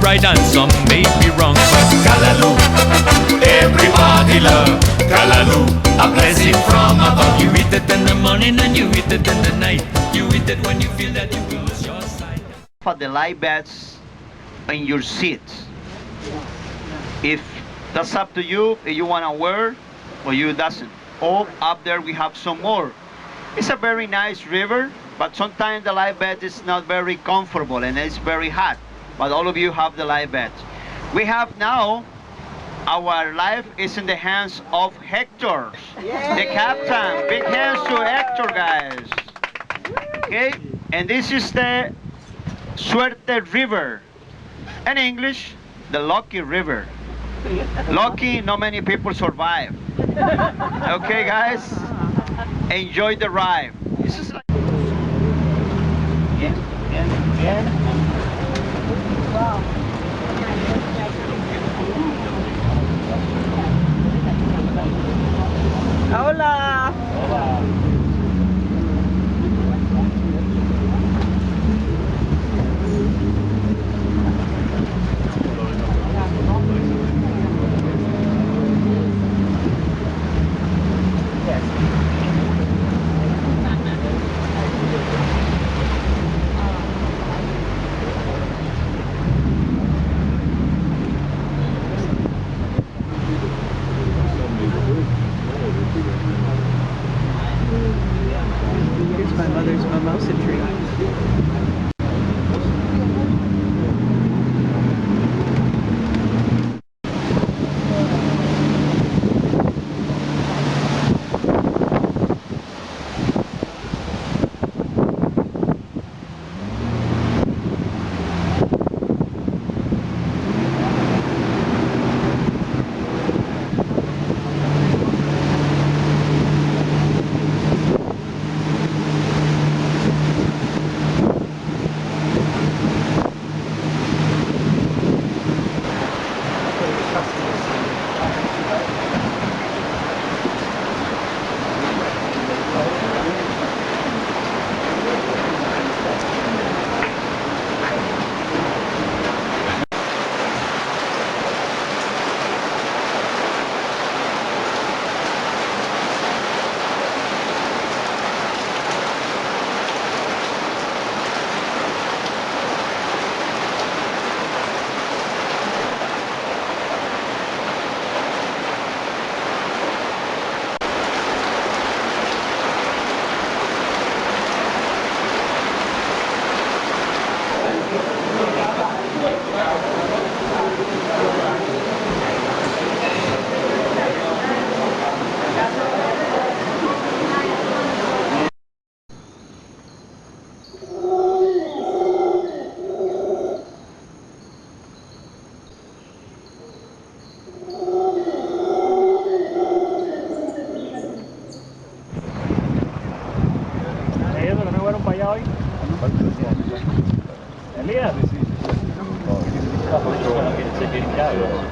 right and some may be wrong. But Callaloo, everybody love Callaloo, a blessing from above. You eat it in the morning and you eat it in the night. You eat it when you feel that you will lose your sight. For the live beds in your seat. If that's up to you, if you want to wear or you doesn't. Oh, up there we have some more. It's a very nice river, but sometimes the live bed is not very comfortable and it's very hot. But all of you have the live bed. We have now, our life is in the hands of Hector, the captain. Big hands to Hector, guys. Okay, and this is the Suerte River. In English, the Lucky River. Lucky, not many people survive. Okay, guys, enjoy the ride. This is like Hola. Here's my mother's mimosa tree.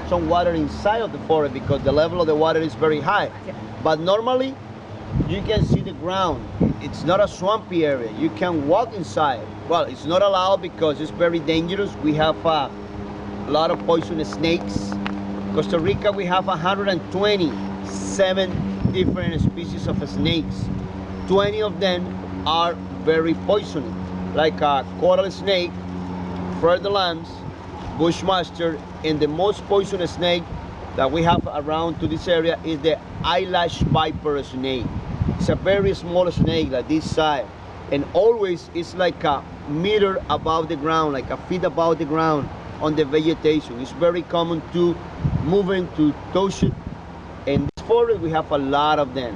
some water inside of the forest because the level of the water is very high. But normally, you can see the ground. It's not a swampy area. You can walk inside. Well, it's not allowed because it's very dangerous. We have a lot of poisonous snakes. Costa Rica, we have 127 different species of snakes. 20 of them are very poisonous, like a coral snake, fer-de-lance, bushmaster, and the most poisonous snake that we have around to this area is the eyelash viper snake. It's a very small snake, like this size, and always it's like a meter above the ground, like a feet above the ground on the vegetation. It's very common to move into touch it. In this forest we have a lot of them.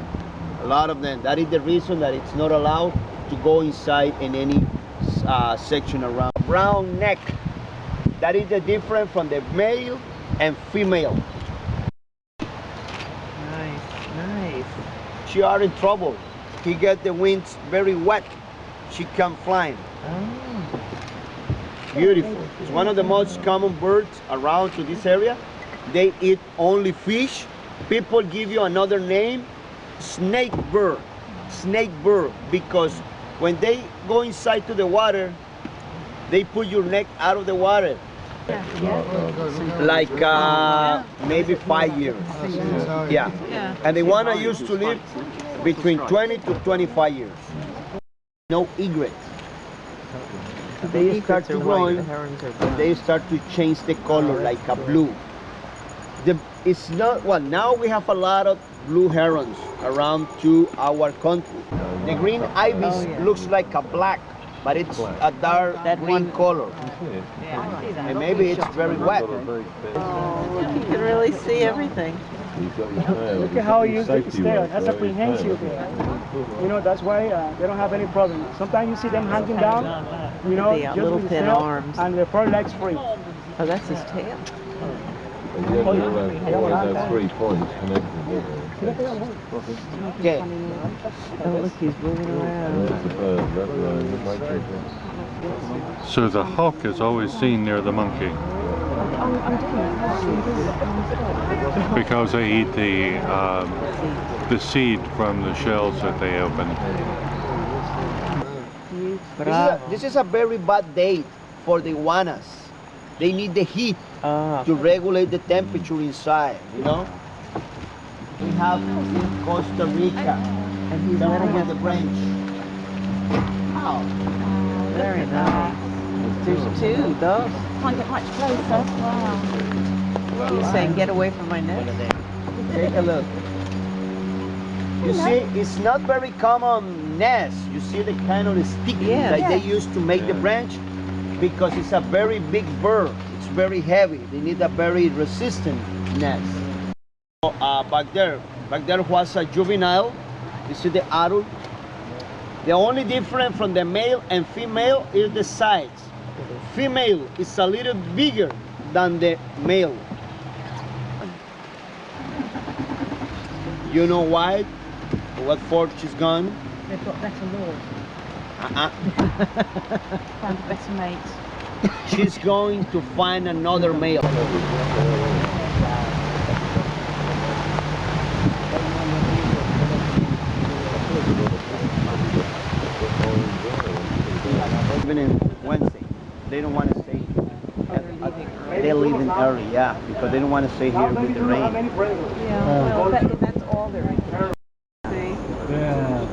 That is the reason that it's not allowed to go inside in any section around. Brown neck, that is the difference from the male and female. Nice. She are in trouble. He get the wings very wet. She come flying. Oh. Beautiful. It's one of the most common birds around to this area. They eat only fish. People give you another name, snake bird, because when they go inside to the water, they put your neck out of the water Like maybe 5 years. Yeah. And the one I used to live between 20 to 25 years. No egret. They start to growing, and they start to change the color like a blue. It's not, well, now we have a lot of blue herons around to our country. The green ibis looks like a black, but it's a dark green color. And maybe it's very wet. Oh, look, you can really see everything. Look at how he used it to stare. That's a prehension there. You know, that's why they don't have any problem. Sometimes you see them hanging down, you know, The just little with the thin tail arms. and the four legs free. Oh, that's his tail. Those 3 points connected. Okay. Oh, look, he's moving around. So the hawk is always seen near the monkey because they eat the seed from the shells that they open. This is a very bad day for the iguanas. They need the heat to regulate the temperature inside, you know? We have in Costa Rica, And he's letting with us the branch. Wow. Very nice. There's 2, those. Can't get much closer. Wow. He's saying, get away from my nest. Take a look. You see, it's not very common nest. You see the kind of stick that they used to make the branch because it's a very big bird. It's very heavy. They need a very resistant nest. Back there was a juvenile. You see the adult. The only difference from the male and female is the size. Female is a little bigger than the male. You know why? What for she's gone? They've got better laws. Found better mates. She's going to find another male. Even in Wednesday, they don't want to stay. They're leaving early, yeah, because they don't want to stay here with the rain. Yeah, well, that's all there is. See?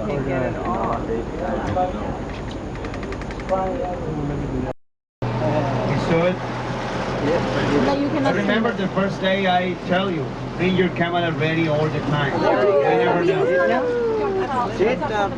Can't get it off. You saw it? I remember the first day I tell you, bring your camera ready all the time. You never know. Sit up.